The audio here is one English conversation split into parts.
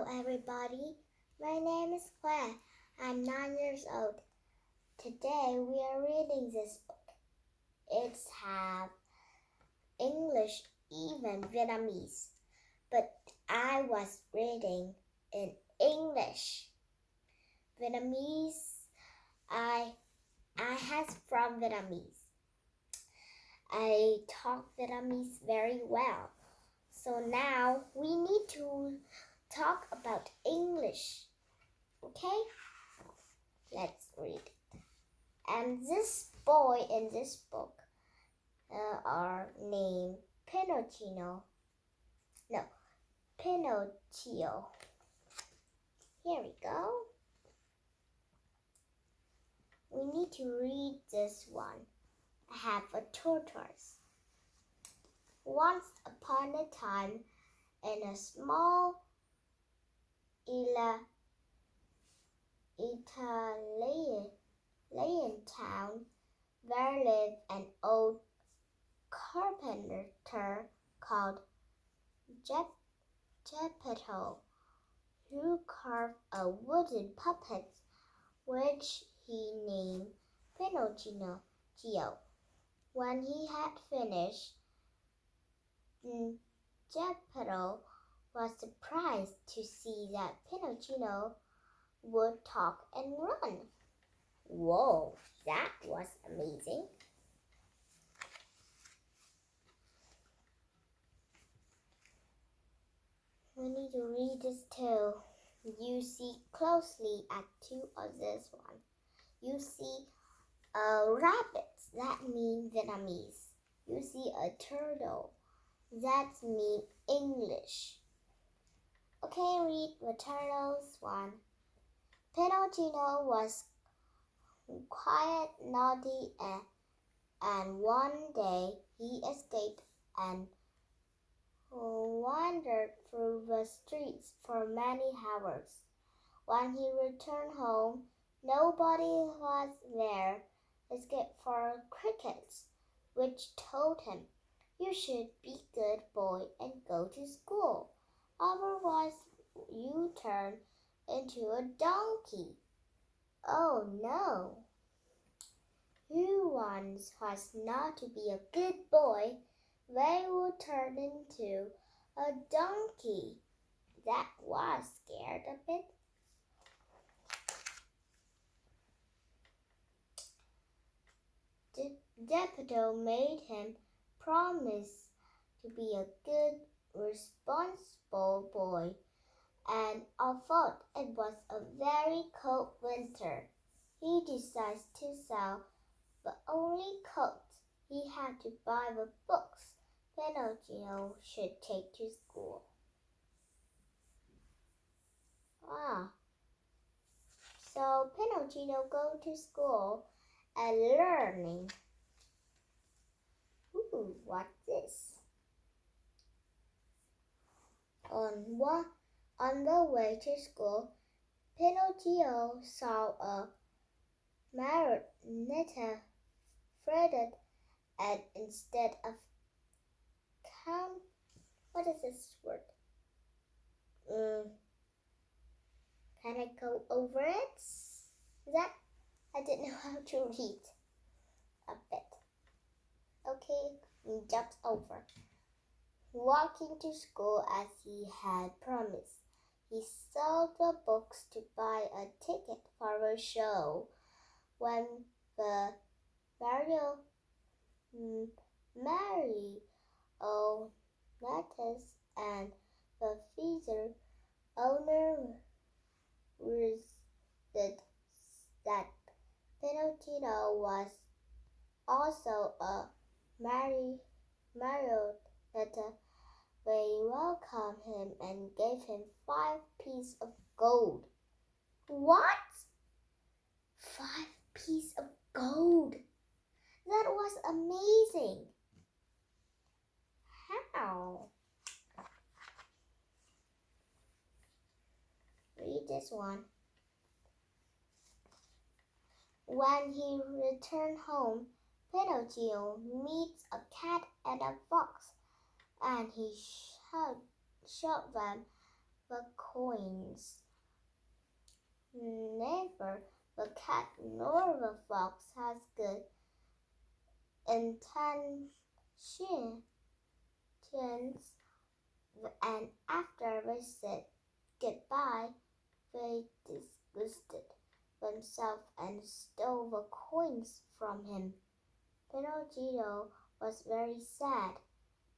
everybody. My name is Claire. I'm 9 years old. Today we are reading this book. It's have English, even Vietnamese, but I was reading in English. Vietnamese, I has from Vietnamese. I talk Vietnamese very well. So now we need to talk about English. Okay? Let's read it. And this boy in this book are named Pinocchio. Pinocchio. Here we go. We need to read this one. I have a tortoise. Once upon a time, in a small Italian town, there lived an old carpenter called Geppetto, who carved a wooden puppet which he named Pinocchio. When he had finished, Geppetto was surprised to see that Pinocchio would talk and run. Whoa, that was amazing. We need to read this too. You see closely at two of this one. You see a rabbit, that means Vietnamese. You see a turtle, that means English. Okay, read the turtles one. Pinocchio was quiet, naughty, and one day he escaped and wandered through the streets for many hours. When he returned home, nobody was there except for crickets, which told him, "You should be a good boy and go to school. Otherwise, you turn into a donkey." Oh no! Who wants us not to be a good boy? They will turn into a donkey. That was scared a bit. Geppetto made him promise to be a good, responsible boy, and although it was a very cold winter, he decided to sell the only coat he had to buy the books Pinocchio should take to school. So Pinocchio go to school and learning. Ooh, what's this? On the way to school, Pinocchio saw a marionette threaded, and instead of what is this word? Can I go over it? That I didn't know how to read a bit. Okay, jump over. Walking to school as he had promised, he sold the books to buy a ticket for a show. When the marionette and the theater owner realized that Pinocchio was also a marionette, they welcomed him and gave him 5 pieces of gold. What? 5 pieces of gold? That was amazing. How? Read this one. When he returned home, Pinocchio meets a cat and a fox, and he showed them the coins. Neither the cat nor the fox has good intentions, and after they said goodbye, they disgusted themselves and stole the coins from him. Pinocchio was very sad.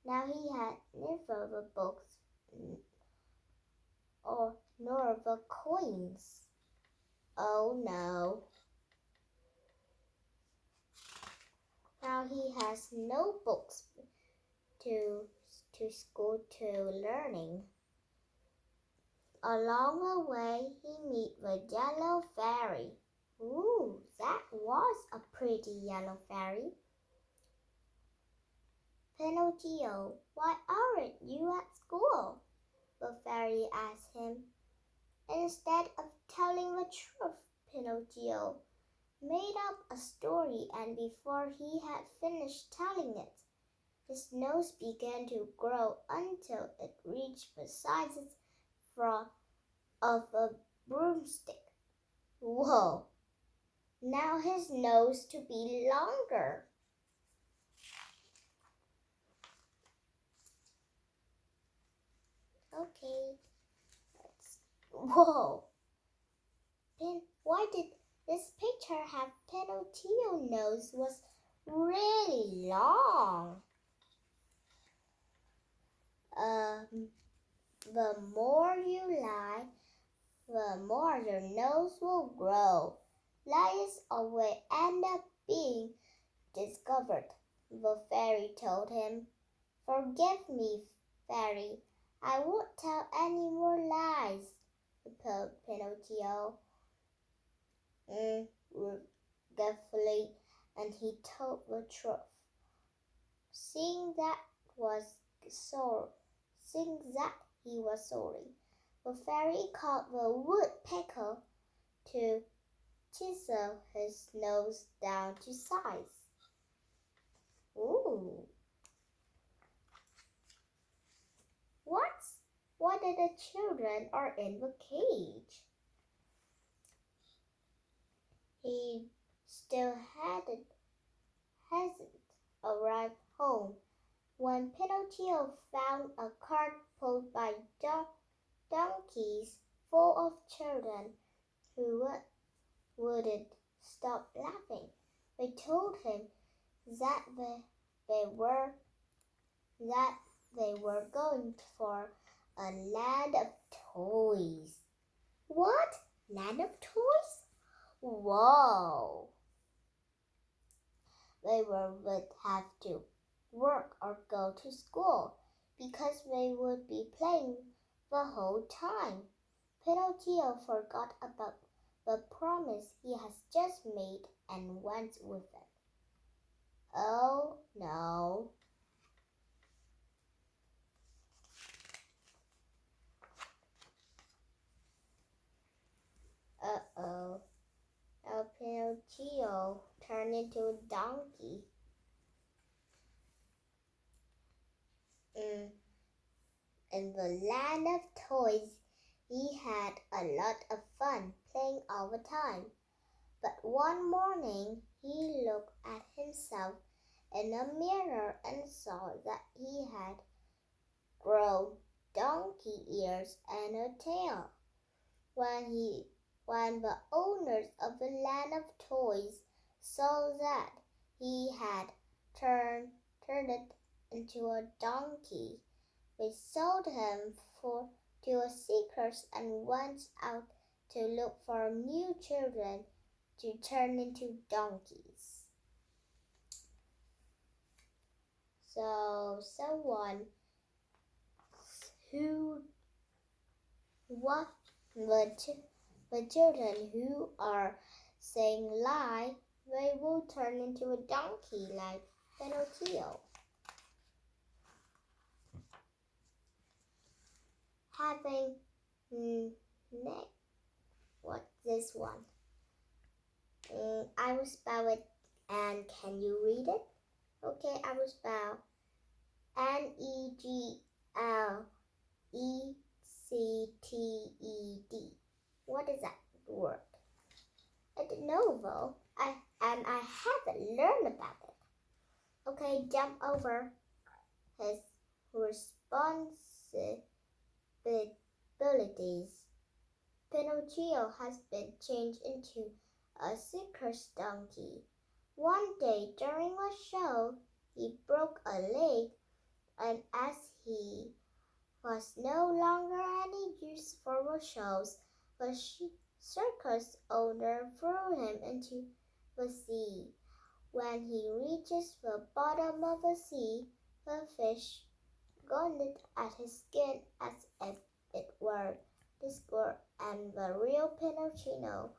Now he had neither the books nor the coins. Oh no. Now he has no books to school to learning. Along the way, he meet the yellow fairy. Ooh, that was a pretty yellow fairy. Pinocchio, why aren't you at school? The fairy asked him. Instead of telling the truth, Pinocchio made up a story, and before he had finished telling it, his nose began to grow until it reached the size of a broomstick. Whoa! Now his nose to be longer. Okay. Whoa! Why did this picture have Pinocchio nose was really long? The more you lie, the more your nose will grow. Lies always end up being discovered, the fairy told him. Forgive me, fairy. I won't tell any more lies, replied Pinocchio. Regretfully, and he told the truth. Seeing that he was sorry, the fairy called the woodpecker to chisel his nose down to size. Ooh! What are the children are in the cage? He still hadn't arrived home when Pinocchio found a cart pulled by donkeys full of children who wouldn't stop laughing. They told him that they were going for a land of toys. What? Land of toys? Whoa! They would have to work or go to school because they would be playing the whole time. Pinocchio forgot about the promise he has just made and went with them. Oh no. Uh-oh. Now Pinocchio turned into a donkey. In the land of toys, he had a lot of fun playing all the time. But one morning, he looked at himself in a mirror and saw that he had grown donkey ears and a tail. When the owners of the land of toys saw that he had turned it into a donkey, they sold him to a circus and went out to look for new children to turn into donkeys. So someone the children who are saying lie, they will turn into a donkey like Pinocchio. Having what's this one? I will spell it, and can you read it? Okay, I will spell What is that word? I don't know though. I haven't learned about it. Okay, jump over his responsibilities. Pinocchio has been changed into a circus donkey. One day during a show, he broke a leg, and as he was no longer any use for the shows, the circus owner threw him into the sea. When he reaches the bottom of the sea, the fish gnaws at his skin as if it were this girl, and the real Pinocchio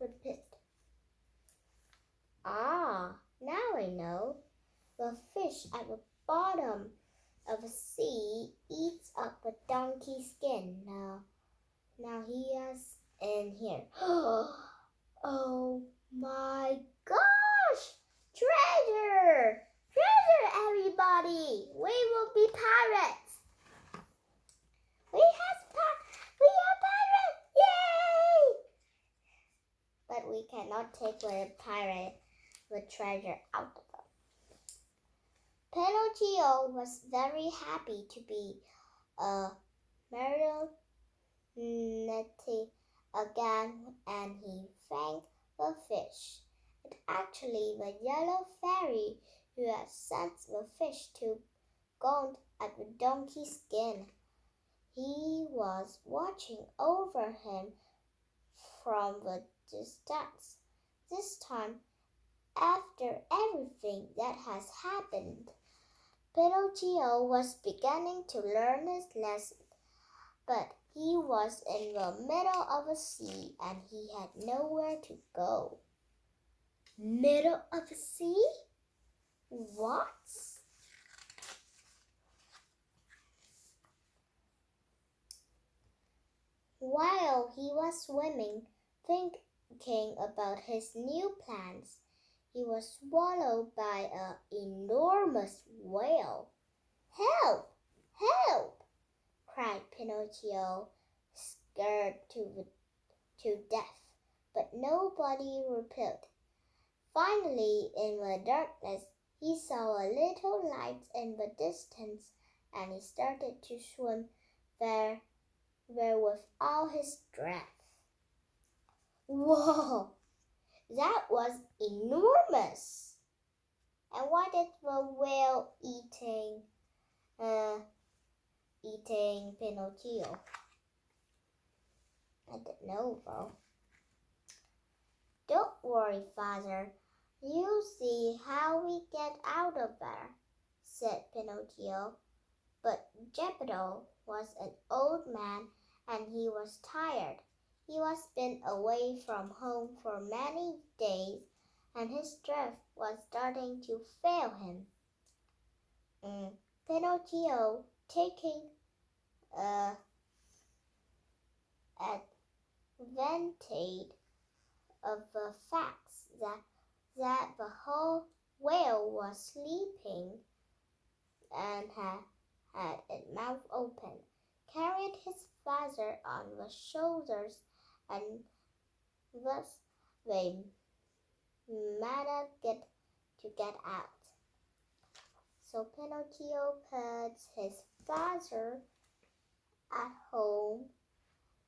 repeated. Ah, now I know. The fish at the bottom of the sea eats up the donkey's skin. Now he is in here. Oh my gosh! Treasure! Treasure, everybody! We will be pirates! We are pirates! Yay! But we cannot take the treasure out of them. Pinocchio was very happy to be a marionette again, and he thanked the fish. It's actually the yellow fairy who had sent the fish to gnaw at the donkey's skin. He was watching over him from the distance. This time, after everything that has happened, Pinocchio was beginning to learn his lesson, but he was in the middle of the sea and he had nowhere to go. Middle of the sea? What? While he was swimming, thinking about his new plans, he was swallowed by an enormous whale. Help! Help! Cried Pinocchio, scared to death, but nobody replied. Finally, in the darkness, he saw a little light in the distance, and he started to swim there with all his strength. Whoa! That was enormous! And what is the whale eating Pinocchio? I don't know though. Don't worry, Father. You'll see how we get out of there, said Pinocchio. But Geppetto was an old man and he was tired. He was been away from home for many days and his strength was starting to fail him. Pinocchio, taking advantage of the facts that the whole whale was sleeping and had its mouth open, carried his father on the shoulders, and thus they managed to get out. So Pinocchio puts his father at home,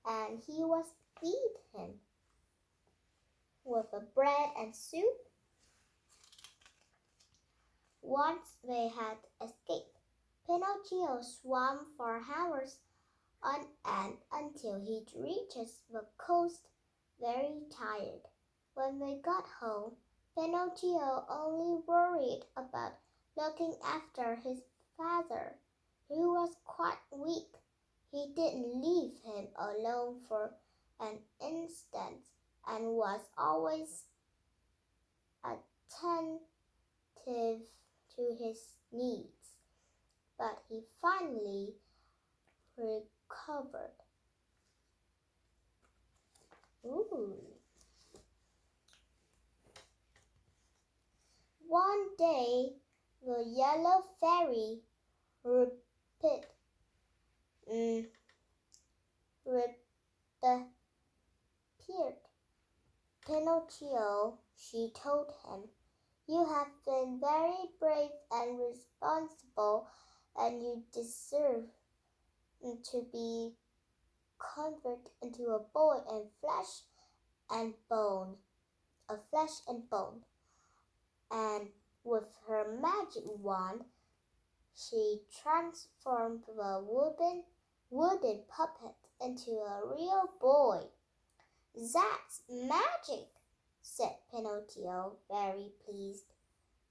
and he was feed him with a bread and soup. Once they had escaped, Pinocchio swam for hours on end until he reaches the coast very tired. When they got home, Pinocchio only worried about looking after his father, who was quite weak. He didn't leave him alone for an instant and was always attentive to his needs. But he finally recovered. One day, the yellow fairy repeated, disappeared. Pinocchio, she told him, you have been very brave and responsible, and you deserve to be converted into a boy and flesh and bone, And with her magic wand, she transformed the wooden puppet into a real boy. That's magic, said Pinocchio, very pleased.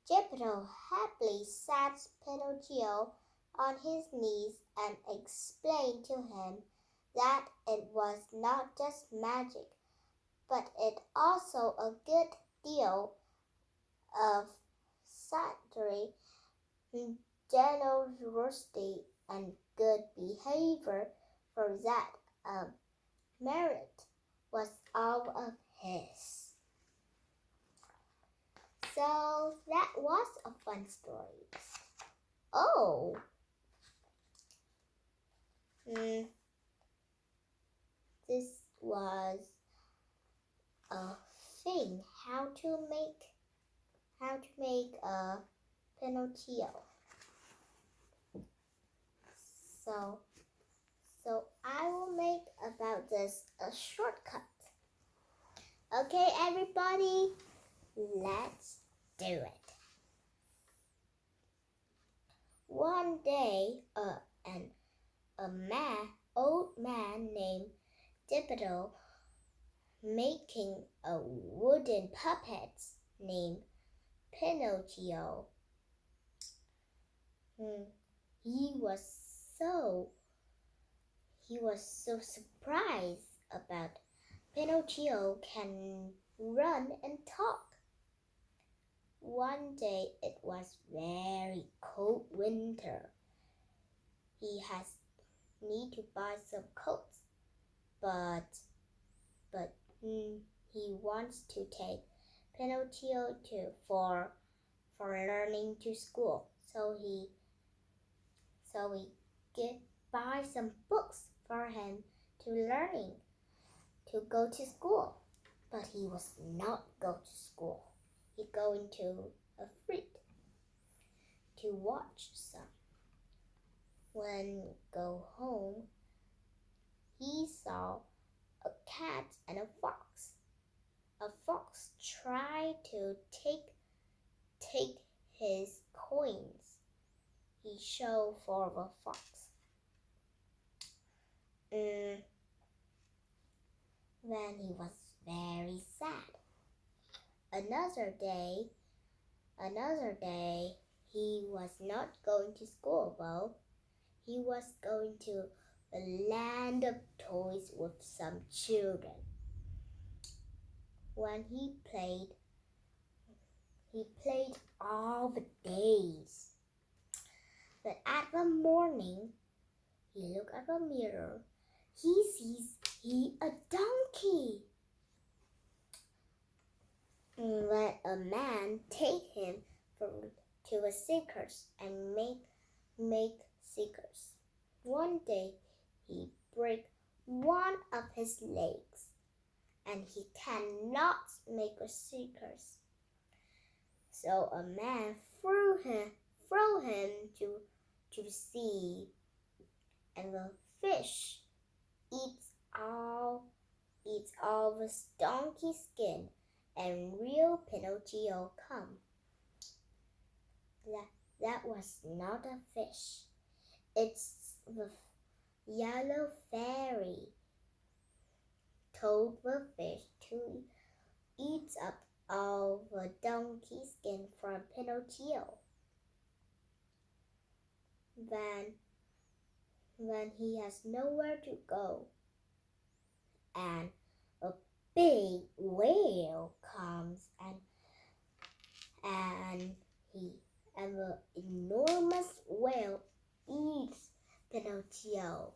Geppetto happily sat Pinocchio on his knees and explained to him that it was not just magic, but it also a good deal of satire, generosity, and good behavior, for that merit was all of his. So that was a fun story. Oh, this was a thing, how to make a Pinocchio. So I will make about this a shortcut. Okay, everybody, let's do it. One day, an old man named Geppetto making a wooden puppet named Pinocchio. He was so surprised about Pinocchio can run and talk. One day it was very cold winter. He has need to buy some coats, but he wants to take Pinocchio for learning to school. So he buy some books for him to go to school. But he was not go to school. He going to a street to watch some. When go home, he saw a cat and a fox. A fox tried to take his coins he showed for the fox. Then he was very sad. Another day, he was not going to school though. He was going to a land of toys with some children. When he played all the days. But at the morning, he looked at the mirror. He sees a donkey. Let a man take him to a circus and make circus. One day he break one of his legs, and he cannot make a circus. So a man threw him to sea, and the fish eats all the donkey skin, and real Pinocchio come. That was not a fish. It's the yellow fairy told the fish to eat up all the donkey skin from Pinocchio. Then he has nowhere to go, and a big whale comes and the enormous whale eats Pinocchio.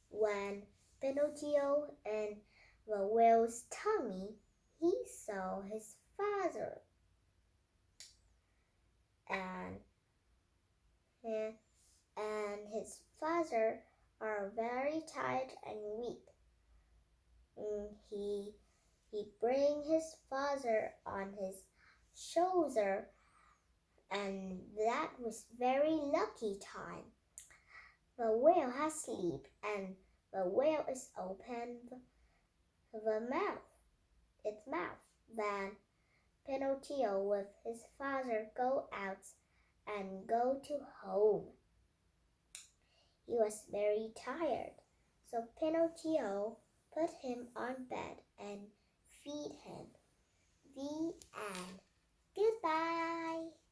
When Pinocchio in the whale's tummy, he saw his father, and his father are very tired and weak. He bring his father on his shoulder, and that was very lucky time. The whale has sleep, and the whale is open its mouth. Then Pinocchio with his father go out and go to home. He was very tired, so Pinocchio put him on bed and feed him. The end. Goodbye.